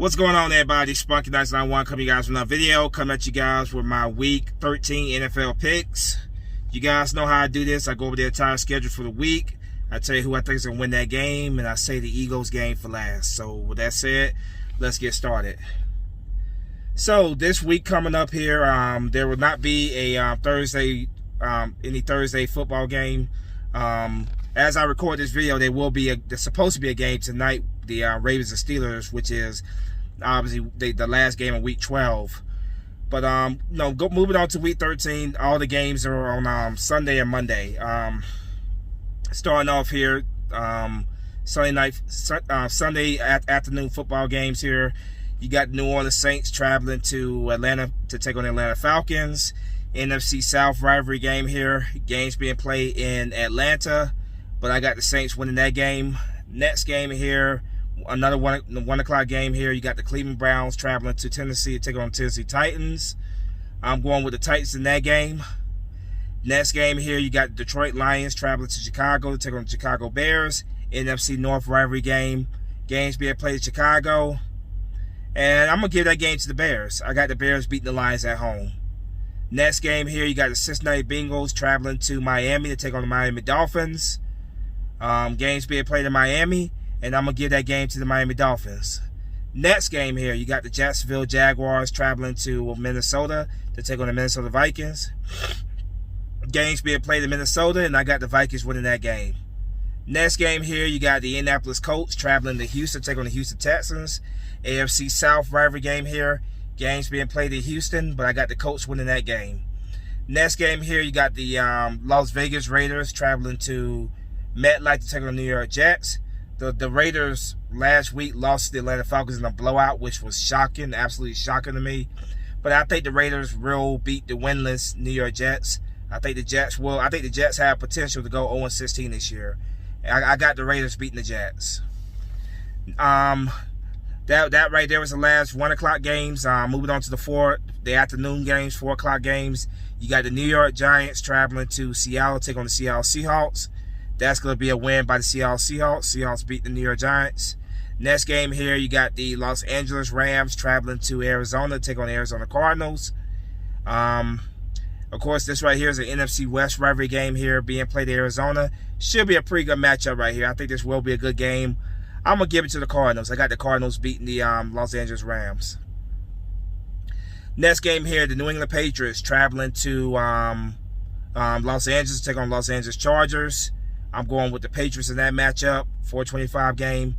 What's going on, everybody? Spunky 991 coming you guys with another video. Coming at you guys with my Week 13 NFL picks. You guys know how I do this. I go over the entire schedule for the week. I tell you who I think is going to win that game, and I say the Eagles game for last. So with that said, let's get started. So this week coming up here, there will not be a any Thursday football game. As I record this video, there's supposed to be a game tonight, the Ravens and Steelers, which is obviously the last game of Week 12. But moving on to Week 13, all the games are on Sunday and Monday. Starting off here, Sunday afternoon football games here. You got New Orleans Saints traveling to Atlanta to take on the Atlanta Falcons. NFC South rivalry game here. Games being played in Atlanta, but I got the Saints winning that game. Next game here, another 1 o'clock game here. You got the Cleveland Browns traveling to Tennessee to take on Tennessee Titans. I'm going with the Titans in that game. Next game here, you got the Detroit Lions traveling to Chicago to take on the Chicago Bears. NFC North rivalry game. Games being played in Chicago. And I'm going to give that game to the Bears. I got the Bears beating the Lions at home. Next game here, you got the Cincinnati Bengals traveling to Miami to take on the Miami Dolphins. Games being played in Miami, and I'm going to give that game to the Miami Dolphins. Next game here, you got the Jacksonville Jaguars traveling to Minnesota to take on the Minnesota Vikings. Games being played in Minnesota, and I got the Vikings winning that game. Next game here, you got the Indianapolis Colts traveling to Houston to take on the Houston Texans. AFC South rivalry game here. Games being played in Houston, but I got the Colts winning that game. Next game here, you got the Las Vegas Raiders traveling to MetLife to take on the New York Jets. The Raiders last week lost to the Atlanta Falcons in a blowout, which was shocking, absolutely shocking to me. But I think the Raiders will beat the winless New York Jets. I think the Jets have potential to go 0-16 this year. I got the Raiders beating the Jets. That right there was the last 1 o'clock games. Moving on to the afternoon games, 4 o'clock games. You got the New York Giants traveling to Seattle to take on the Seattle Seahawks. That's going to be a win by the Seattle Seahawks. Seahawks beat the New York Giants. Next game here, you got the Los Angeles Rams traveling to Arizona to take on the Arizona Cardinals. Of course, this right here is an NFC West rivalry game here being played in Arizona. Should be a pretty good matchup right here. I think this will be a good game. I'm going to give it to the Cardinals. I got the Cardinals beating the Los Angeles Rams. Next game here, the New England Patriots traveling to Los Angeles to take on Los Angeles Chargers. I'm going with the Patriots in that matchup, 425 game.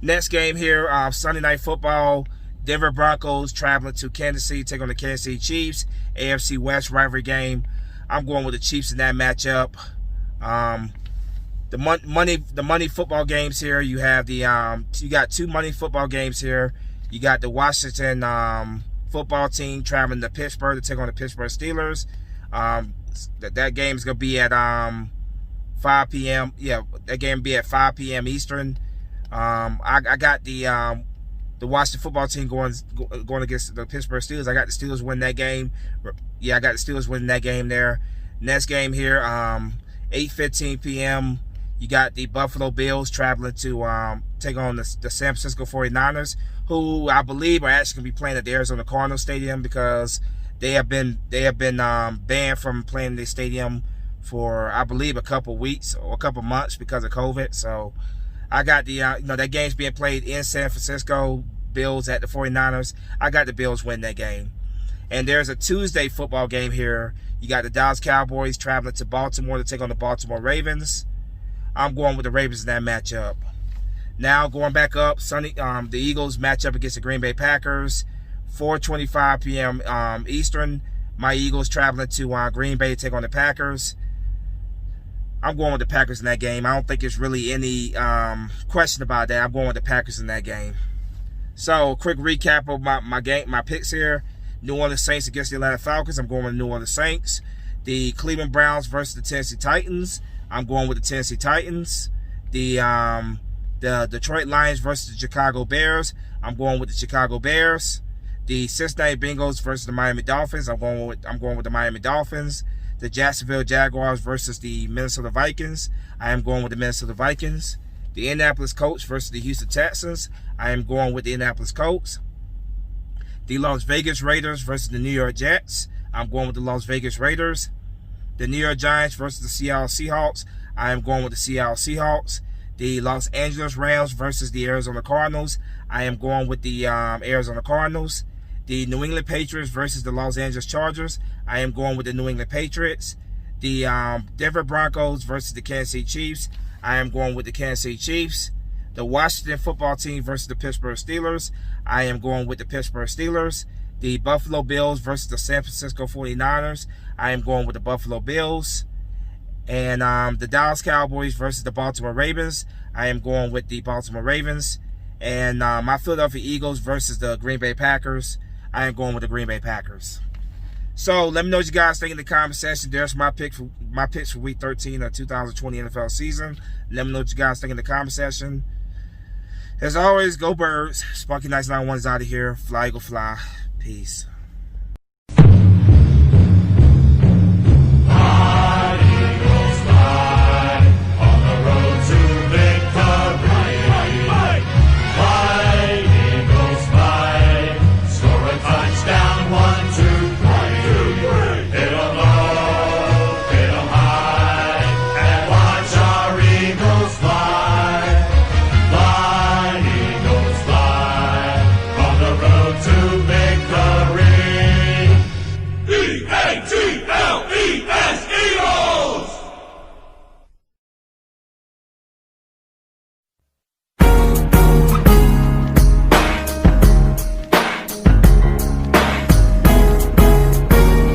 Next game here, Sunday Night Football, Denver Broncos traveling to Kansas City to take on the Kansas City Chiefs. AFC West rivalry game. I'm going with the Chiefs in that matchup. The money football games here. You have you got 2 money football games here. You got the Washington football team traveling to Pittsburgh to take on the Pittsburgh Steelers. That game is gonna be at 5 p.m. Yeah, that game will be at 5 p.m. Eastern. I got the Washington football team going against the Pittsburgh Steelers. I got the Steelers winning that game. Yeah, I got the Steelers winning that game there. Next game here, 8:15 p.m. You got the Buffalo Bills traveling to take on the San Francisco 49ers, who I believe are actually going to be playing at the Arizona Cardinals Stadium because they have been banned from playing the stadium for, I believe, a couple weeks or a couple months because of COVID. So I got the that game's being played in San Francisco. Bills at the 49ers. I got the Bills win that game. And there's a Tuesday football game here. You got the Dallas Cowboys traveling to Baltimore to take on the Baltimore Ravens. I'm going with the Ravens in that matchup. Now going back up, Sunday, the Eagles match up against the Green Bay Packers, 4:25 p.m. Eastern. My Eagles traveling to Green Bay to take on the Packers. I'm going with the Packers in that game. I don't think there's really any question about that. I'm going with the Packers in that game. So, quick recap of my picks here. New Orleans Saints against the Atlanta Falcons. I'm going with the New Orleans Saints. The Cleveland Browns versus the Tennessee Titans. I'm going with the Tennessee Titans. The Detroit Lions versus the Chicago Bears. I'm going with the Chicago Bears. The Cincinnati Bengals versus the Miami Dolphins. I'm going with the Miami Dolphins. The Jacksonville Jaguars versus the Minnesota Vikings. I am going with the Minnesota Vikings. The Indianapolis Colts versus the Houston Texans. I am going with the Indianapolis Colts. The Las Vegas Raiders versus the New York Jets. I'm going with the Las Vegas Raiders. The New York Giants versus the Seattle Seahawks. I am going with the Seattle Seahawks. The Los Angeles Rams versus the Arizona Cardinals. I am going with the Arizona Cardinals. The New England Patriots versus the Los Angeles Chargers. I am going with the New England Patriots. The Denver Broncos versus the Kansas City Chiefs. I am going with the Kansas City Chiefs. The Washington Football Team versus the Pittsburgh Steelers. I am going with the Pittsburgh Steelers. The Buffalo Bills versus the San Francisco 49ers. I am going with the Buffalo Bills. And the Dallas Cowboys versus the Baltimore Ravens. I am going with the Baltimore Ravens. And my Philadelphia Eagles versus the Green Bay Packers. I am going with the Green Bay Packers. So let me know what you guys think in the comment section. There's my picks for Week 13 of 2020 NFL season. Let me know what you guys think in the comment section. As always, go Birds. Spunky Nights 91 is out of here. Fly, Eagle, fly. Peace.